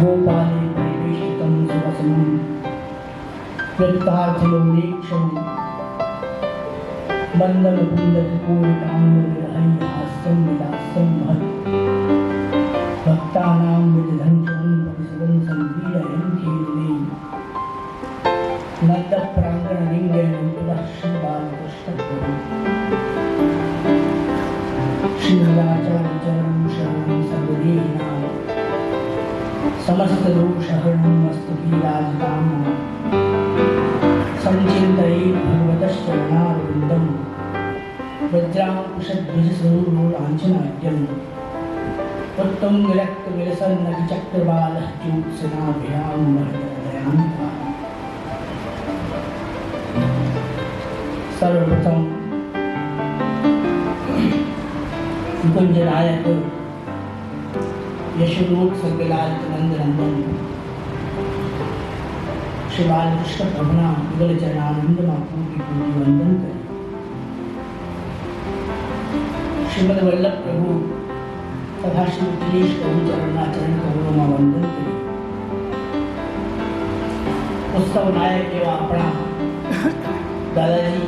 गोपाले परिवेष्टितं सुवसनं व्यक्तार्थलोलेक्षं मन्दमुकुन्दकपूर्णकामविरहैहास्यं विलासं महत् भक्तानां विदधञ्चं परिसुरं संवीरयन्तीर्णे नन्दप्राङ्गणलिङ्गेन पुनः श्रीबालकृष्णप्रभु श्रीराचार्यचरणं शरणं सर्वदेहिनां समस्तदोषहरणमस्तु वीराजतां संचिन्तये भगवतश्चरणारविन्दं वज्राङ्कुशध्वजसरोरुलाञ्छनाढ्यम् उत्तुङ्गरक्तविलसन्नगिचक्रवालः ज्योत्स्नाभिरां महदयान्ताम्। सर्वप्रथम कुंज नायक यशोलोक सर्गलाल नंद नंदन श्री बालकृष्ण प्रभुना युगल चरणानंद महाप्रभु की पूरी वंदन करें। श्रीमद वल्लभ प्रभु तथा श्री अखिलेश प्रभु चरणाचरण करोड़ों में वंदन करें। उत्सव नायक एवं अपना दादाजी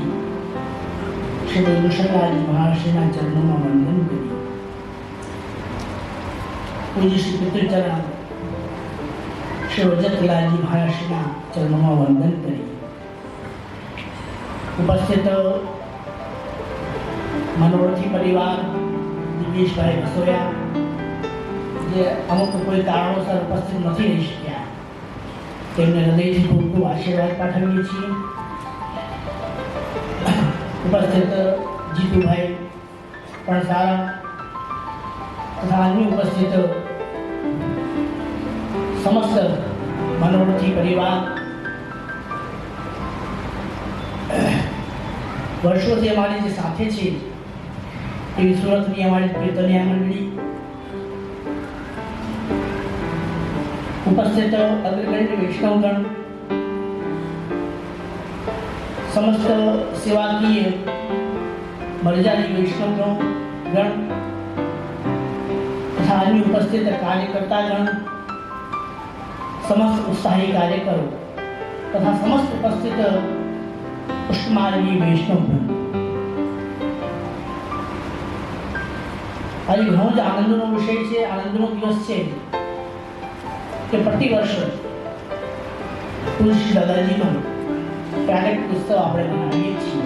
श्री भूषणलाल महाराष्ट्र चरणों में वंदन करें। पूज्य श्री पितृचरण श्री वजतलाल जी महाराष्ट्र चरणों में वंदन करें। उपस्थित मनोरथी परिवार दिवेश भाई बसोया जे अमुक कोई कारणोसर उपस्थित नहीं रही शक्या तेमने हृदयथी खूब खूब आशीर्वाद पाठवीए छीए। उपस्थित जीतू भाई पणसारा तथा अन्य उपस्थित समस्त मनोरथी परिवार वर्षों से हमारी जो साथे छे एवी सूरतनी हमारी कीर्तनिया मंडली उपस्थित अग्रगण्य वैष्णवगण समस्त सेवाकीय मर्यादी वैष्णवगण तथा अन्य उपस्थित कार्यकर्तागण समस्त उत्साही कार्यकरो तथा समस्त उपस्थित पुष्पमार्गी वैष्णवगण आज घणो ज आनंदनो विषय छे, आनंदनो दिवस छे के प्रतिवर्ष तुलसी दादाजीनो प्रागट उत्सव આપણે મનાવીએ છીએ।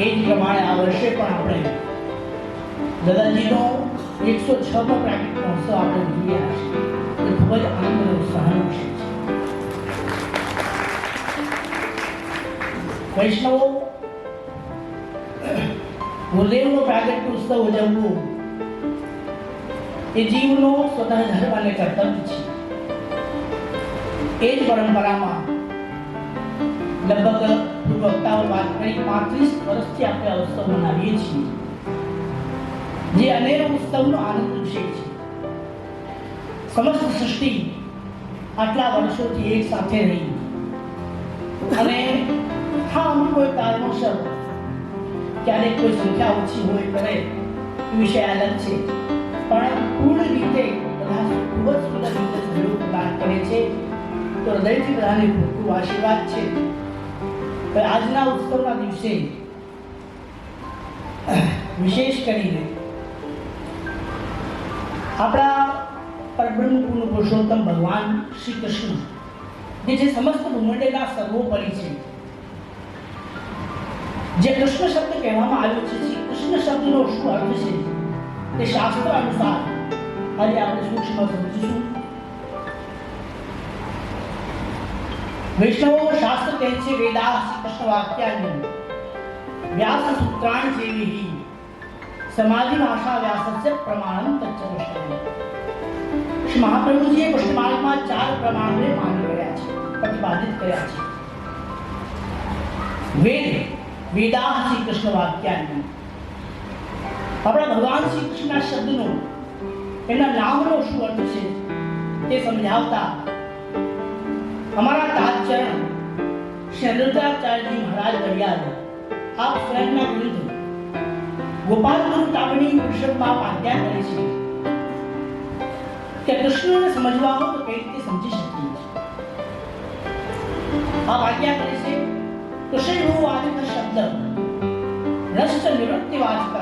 એ જ પ્રમાણે આ વર્ષે પણ આપણે દાદાજીનો 106મો પ્રાગટ મહોત્સવ આપણે ઉજવી રહ્યા છીએ। એ ખૂબ જ આનંદ અને ઉત્સાહનો વિષય છે। વૈષ્ણવો ગુરુદેવનો પ્રાગટ ઉત્સવ ઉજવવો એ જીવનો સ્વતઃ ધર્મ અને કર્તવ્ય છે। એ જ પરંપરામાં लगभग पूर्ववक्ताओं बात करी 35 વર્ષથી આપણે આ ઉત્સવ મનાવીએ છીએ જે અનેરો ઉત્સવનો આનંદ વિષય છે। સમસ્ત સૃષ્ટિ આટલા વર્ષોથી એક સાથે રહી અને હા અમુક કોઈ કારણોસર ક્યારેક કોઈ સંખ્યા ઓછી હોય કરે વિષય અલગ છે પણ પૂર્ણ રીતે બધા ખૂબ જ સુંદર રીતે સહયોગ પ્રદાન કરે છે। તો હૃદયથી બધાને ખૂબ ખૂબ આશીર્વાદ છે। આજના ઉત્સવના દિવસે વિશેષ કરીને આપણા પરબ્રહ્મ પુરુષોત્તમ ભગવાન શ્રી કૃષ્ણ જે છે સમસ્ત ભૂમંડળના સર્વોપરી છે। જે કૃષ્ણ શબ્દ કહેવામાં આવ્યો છે શ્રી કૃષ્ણ શબ્દનો શું અર્થ છે તે શાસ્ત્ર અનુસાર આજે આપણે સૂક્ષ્મ સમજીશું। वैष्णवो शास्त्र कहते वेदा श्री कृष्ण वाक्यानि व्यास सूत्राणि सेविहि समाधि भाषा व्यासस्य प्रमाणम तच्चविषय। श्री महाप्रभु जी कृष्ण मार्ग में 4 प्रमाणों मानी गया है प्रतिपादित કર્યા છે। वेद वेदा श्री कृष्ण वाक्यानि अपना भगवान श्री कृष्ण शब्दનો એના નામનો શું અર્થ છે તે સમજાવતા हमारा ताजचरण श्री अनिरुद्धाचार्य जी महाराज दरियाद आप स्वयं ग्रंथ ગોપાલ ગુરુ તાપણી કૃષ્ણમાં આજ્ઞા કરે છે કે કૃષ્ણને સમજવા હો તો કઈ રીતે સમજી શકીએ આ આજ્ઞા કરે છે કૃષ્ણ વાચક શબ્દ રસ્ત નિવૃત્તિ વાચક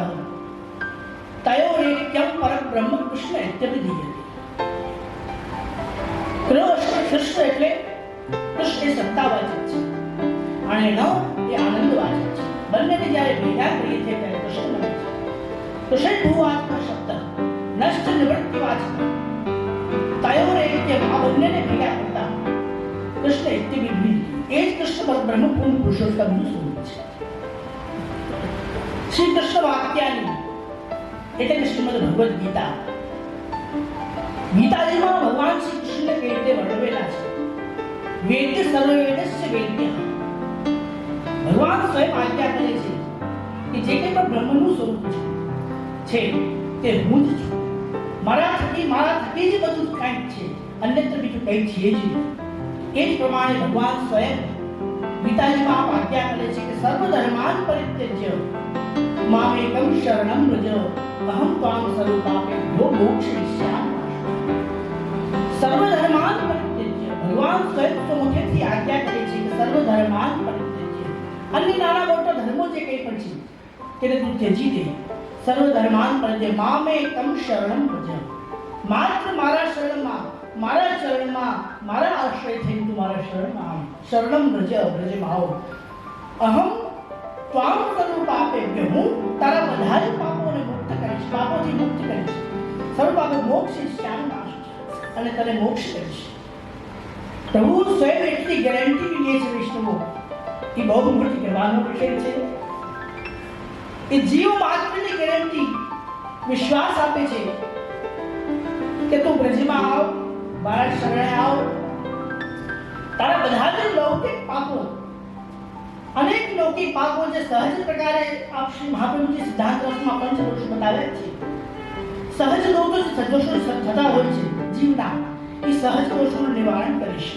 તયોરેક્યમ પરબ્રહ્મ કૃષ્ણ ઇત્યવિધીયતે કૃષ્ણ એટલે કૃષ્ણ એ સત્તાવાચક છે અને ન એ આનંદવાચક છે બંનેને જ્યારે ભેગા કરીએ છીએ ત્યારે કૃષ્ણ બને છે કૃષ્ણ ભૂવાચક શબ્દ નષ્ટ નિવૃત્તિ વાચક તયોરેક્યમ આ બંનેને ભેગા કરતા કૃષ્ણ ઇત્યવિધિ એ જ કૃષ્ણ પરબ્રહ્મ પૂર્ણ પુરુષોત્તમનું સ્વરૂપ છે શ્રી કૃષ્ણ વાક્યાની એટલે કે શ્રીમદ ભગવદ ગીતા ગીતાજીમાં ભગવાન શ્રી કૃષ્ણને કઈ રીતે વર્ણવેલા છે વેદ્ય સર્વવેદસ્ય વેદ્ય ભગવાન સ્વયં આજ્ઞા કરે છે કે જે કંઈ પણ બ્રહ્મનું સ્વરૂપ છે તે હું જ છું મારા થકી જ બધું કંઈક છે અન્યત્ર બીજું કંઈ છે જ નહીં એ જ પ્રમાણે ભગવાન સ્વયં ગીતાજીમાં આજ્ઞા કરે છે કે સર્વ ધર્માન પરિત્યજ્ય મામેકમ શરણમ વ્રજ અહમ ત્વામ સ્વરૂપાપેભ્યો મોક્ષયિષ્યામિ સર્વ ધર્માન પરિત્યજ્ય ભગવાન સ્વયં મુખેથી આજ્ઞા કરે છે કે સર્વ ધર્માન પરિત્યજ્ય અન્ય નાના મોટા ધર્મો જે કંઈ પણ છે તેને તું ત્યજી દે સર્વ ધર્માન પરિત્યજ્ય મામેકમ શરણમ વ્રજ માત્ર મારા શરણમાં મારા ચરણમાં મારા આશ્રય થઈને તું મારા શરણમાં આવ શરણમ વ્રજ વ્રજમાં આવ અહમ ત્વામ સ્વરૂપાપેભ્ય હું તારા બધા જ પાપોને મુક્ત કરીશ પાપોથી મુક્ત કરીશ સર્વ પાપો મોક્ષયિષ્યામિ અને તને મોક્ષ કરીશ પ્રભુ સ્વયં એટલી ગેરંટી લે છે વિષ્ણુ એ બહુ મોટી કહેવાનો વિષય છે એ જીવ માત્રની ગેરંટી વિશ્વાસ આપે છે કે તું બ્રજમાં આવ મારા શરણે આવ તારા બધા જ લૌકિક પાપો અનેક લૌકિક પાપો જે સહજ પ્રકારે આપ શ્રી મહાપ્રભુજી સિદ્ધાંત રસમાં પંચદોષ બતાવ્યા છે સહજ દોષો થતા હોય છે જીવના એ સહજ દોષોનું નિવારણ કરીશ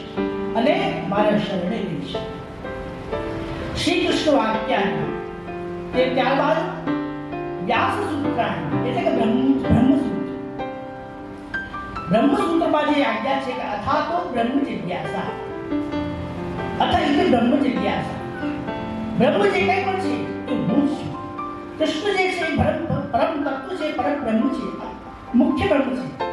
અને મારા શરણે લઈશ શ્રી કૃષ્ણ વાક્યાની તે ત્યારબાદ વ્યાસ સૂત્રાણી એટલે કે બ્રહ્મસૂત્રમાં જે આજ્ઞા છે કે અથાતો બ્રહ્મ જિજ્ઞાસા અથવા એટલે બ્રહ્મ જિજ્ઞાસા બ્રહ્મ જે કંઈ પણ છે એ હું છું કૃષ્ણ જે છે પરમ તત્વ છે પરમ બ્રહ્મ છે મુખ્ય બ્રહ્મ છે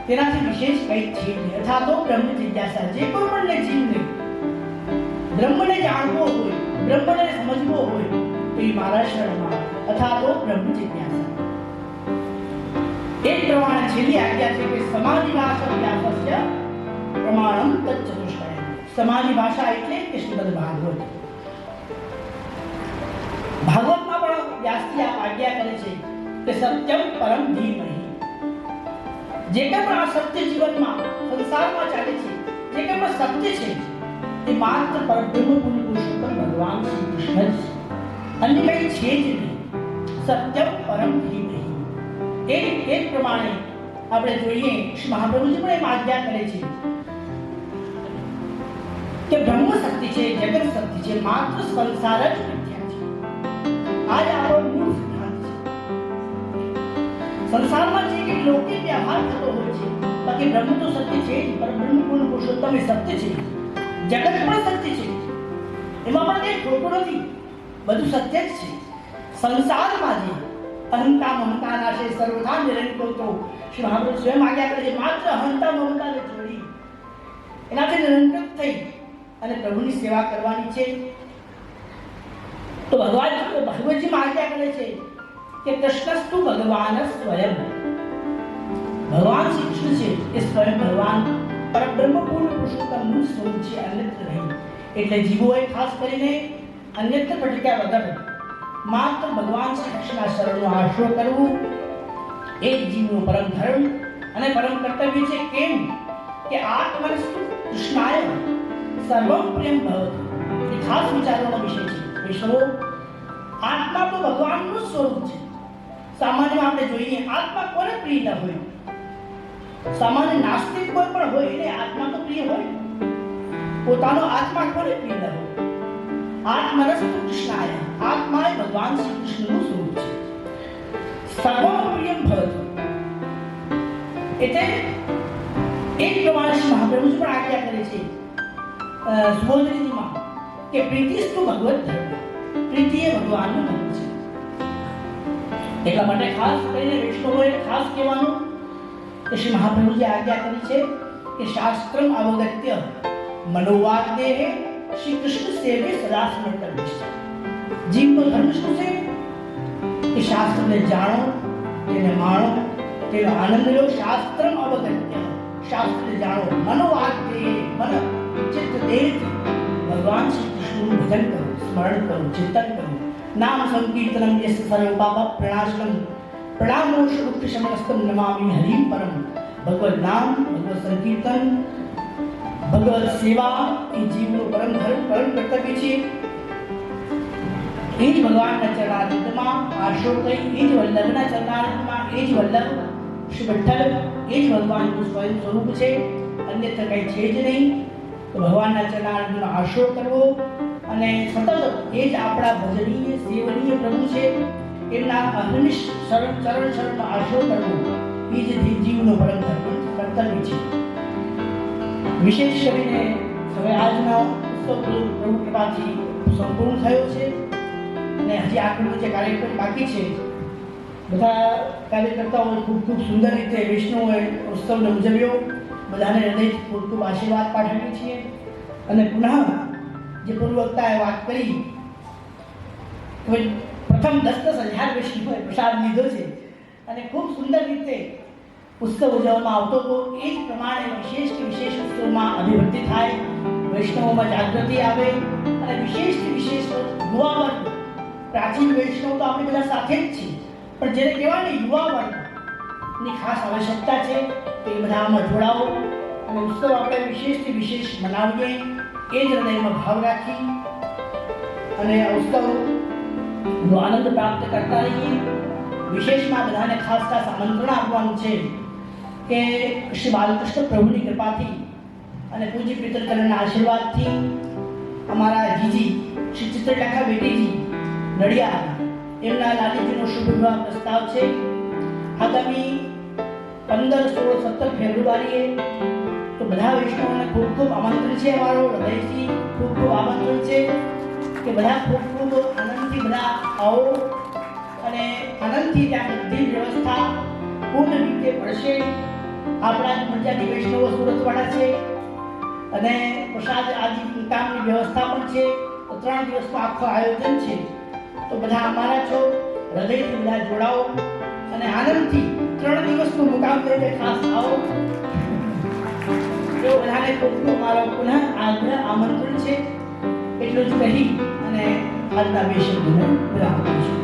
તેનાથી વિશેષ કંઈ છે નહીં અથાતો બ્રહ્મ જિજ્ઞાસા જે કોઈ પણ જીવને બ્રહ્મને જાણવો હોય બ્રહ્મને સમજવો હોય તો એ મારા શરણમાં અથાતો બ્રહ્મ જિજ્ઞાસા એક પ્રમાણે છેલ્લી આજ્ઞા છે કે સમાધિ ભાષા વ્યાસસ્ય પ્રમાણમ તચ્ચતુષ્ટય સમાધિ ભાષા એટલે કે શ્રીમદ ભાગવત ભાગવતમાં પણ વ્યાસજી આ આજ્ઞા કરે છે કે સત્યમ પરમ ધીમહિ જે કંઈ પણ આ સત્ય જીવનમાં સંસારમાં ચાલે છે જે કંઈ પણ સત્ય છે એ માત્ર પરબ્રહ્મ પુરુષોત્તમ ભગવાન શ્રી કૃષ્ણ જ અન્ય કંઈ છે જ નહીં સત્યમ પરમ ધીમહિ એ પ્રમાણે આપણે જોઈએ શ્રી મહાપ્રભુજી પણ એમ આજ્ઞા કરે છે કે બ્રહ્મ શક્તિ છે જગત શક્તિ છે માત્ર સંસાર જ મિથ્યા છે આ જ આપણો મૂળ સિદ્ધાંત છે સંસારમાં જે કે લૌકિક વ્યવહાર થતો હોય છે બાકી બ્રહ્મ તો સત્ય છે જ પરબ્રહ્મ પૂર્ણ પુરુષોત્તમ એ સત્ય છે જગત પણ સત્ય છે એમાં પણ કંઈ ખોટું નથી બધું સત્ય જ છે સંસારમાં જે અહંતા મમતા નાશે સર્વથા નિરંકુર તો શ્રી મહાપ્રભુ સ્વયં આજ્ઞા કરે છે માત્ર અહંતા મમતાને છોડી એનાથી નિરંકુર થઈ અને પ્રભુની સેવા કરવાની છે તો ભગવતજીમાં આજ્ઞા કરે છે કે કૃષ્ણસ્તુ ભગવાન સ્વયં ભગવાન શ્રી કૃષ્ણ છે એ સ્વયં ભગવાન પરબ્રહ્મ પૂર્ણ પુરુષોત્તમનું સ્વરૂપ છે અન્યત્ર નહીં એટલે જીવોએ ખાસ કરીને અન્યત્ર ભટક્યા વગર માત્ર ભગવાન શ્રી કૃષ્ણના શરણનો આશરો કરવું એ જ જીવનું પરમ ધર્મ અને પરમ કર્તવ્ય છે કેમ કે આત્મનસ્તુ કૃષ્ણાય સર્વમ પ્રેમ ભવતુ એ ખાસ વિચારવાનો વિષય છે વૈષ્ણવો આત્મા તો ભગવાનનું સ્વરૂપ છે સામાન્યમાં આપણે જોઈએ આત્મા કોને પ્રિય ન હોય સામાન્ય નાસ્તિક કોઈ પણ હોય એને આત્મા તો પ્રિય હોય પોતાનો આત્મા કોને પ્રિય ન હોય આત્મનસ્તુ કૃષ્ણાય આત્મા એ ભગવાન શ્રી કૃષ્ણનું સ્વરૂપ છે સર્વમ પ્રિયમ ભવત. એટલે એક પ્રમાણે શ્રી મહાપ્રભુજી પણ આજ્ઞા કરે છે સુબોધનીજીમાં કે પ્રીતિસ્તુ ભગવત ધર્મ, પ્રીતિ એ ભગવાનનું ધર્મ છે. એટલા માટે ખાસ કરીને વૈષ્ણવોએ ખાસ કહેવાનું કે શ્રી મહાપ્રભુજી આજ્ઞા કરી છે કે શાસ્ત્રમ અવગત્ય મનોવાગ્દેહે શ્રી કૃષ્ણ સેવે સદા સમર્પિત છે. જીવનો ધર્મ શું છે કે શાસ્ત્રને જાણો, તેને માણો, તેનો આનંદ લો. શાસ્ત્રમ અવગત્ય, શાસ્ત્રને જાણો, મનોવાગ્દેહે, મન ચિત્ત દેહથી ભગવાન શ્રી કૃષ્ણનું ભજન કરો, સ્મરણ કરો, ચિંતન કરો. નામ સંકીર્તનમ યસ્ય સર્વ પાપ પ્રણાશનમ પ્રણામોષ દુઃખ શમનસ્તમ નમામિ હરિમ પરમ. ભગવદ નામ, ભગવદ સંકીર્તન, ભગવદ સેવા એ જીવનું પરમ ધર્મ, પરમ કર્તવ્ય છે. એ જ ભગવાનના ચરણારવિંદમાં આશરો થઈ, એ જ વલ્લભના ચરણારવિંદમાં, એ જ વલ્લભ શ્રી વિઠ્ઠલ, એ જ ભગવાનનું સ્વયં સ્વરૂપ છે, અન્યત્ર કંઈ છે જ નહીં. તો ભગવાનના ચરણારવિંદમાં આશરો કરવો અને સતત એ જ આપણા ભજનીય સેવનીય પ્રભુ છે, એમના અહર્નિશ ચરણ શરણનો આશરો કરવો એ જ જીવનો પરમ કર્તવ્ય છે. વિશેષ કરીને હવે આજનો ઉત્સવ પ્રભુ કૃપાથી સંપૂર્ણ થયો છે અને હજી આગળનો જે કાર્યક્રમ બાકી છે, બધા કાર્યકર્તાઓએ ખૂબ ખૂબ સુંદર રીતે વૈષ્ણવોએ ઉત્સવને ઉજવ્યો. બધાને હૃદયથી ખૂબ ખૂબ આશીર્વાદ પાઠવીએ છીએ. અને પુનઃ જે પૂર્વવક્તાએ વાત કરી, પ્રથમ 10,000 વૈષ્ણવોએ પ્રસાદ લીધો છે અને ખૂબ સુંદર રીતે ઉત્સવ ઉજવવામાં આવતો હતો. એ જ પ્રમાણે વિશેષ ઉત્સવમાં અભિવૃદ્ધિ થાય, વૈષ્ણવોમાં જાગૃતિ આવે અને વિશેષ યુવા વર્ગ, પ્રાચીન વૈષ્ણવ તો આપણે બધા સાથે જ છીએ, પણ જેને કહેવાય યુવા વર્ગની ખાસ આવશ્યકતા છે. તો એ બધા આમાં જોડાવો અને ઉત્સવ આપણે વિશેષ મનાવીએ, એ જ હૃદયમાં ભાવ રાખી અને ઉત્સવનો આનંદ પ્રાપ્ત કરતા રહીએ. વિશેષમાં બધાને ખાસ આમંત્રણ આપવાનું છે કે શ્રી બાલકૃષ્ણ પ્રભુની કૃપાથી અને પૂજ્ય પિતૃકરણના આશીર્વાદથી અમારા જીજી શ્રી ચિત્રલેખા બેટીજી નડિયાદ, એમના લાલીજીનો શુભ વિવાહ પ્રસ્તાવ છે. આગામી 15, 16, 17 ફેબ્રુઆરીએ. તો બધા વૈષ્ણવોને ખૂબ ખૂબ આમંત્રણ છે, અમારો હૃદયથી ખૂબ ખૂબ આમંત્રણ છે કે બધા ખૂબ ખૂબ આનંદથી બધા આવો અને આનંદથી ત્યાં બધી વ્યવસ્થા પૂર્ણ રીતે પડશે. આપણા જ પંજાબી વૈષ્ણવો સુરતવાળા છે અને પ્રસાદ આદિ કામની વ્યવસ્થા પણ છે. તો 3 દિવસનું આખું આયોજન છે. તો બધા અમારા છો, હૃદયથી બધા જોડાઓ અને આનંદથી 3 દિવસનું મુકામ લઈને ખાસ આવો. તો બધાને ખૂબ મારો પુનઃ આગ્રહ આમંત્રણ છે. એટલું જ કહી અને આજના બે શબ્દોને વિરામ આપું છું.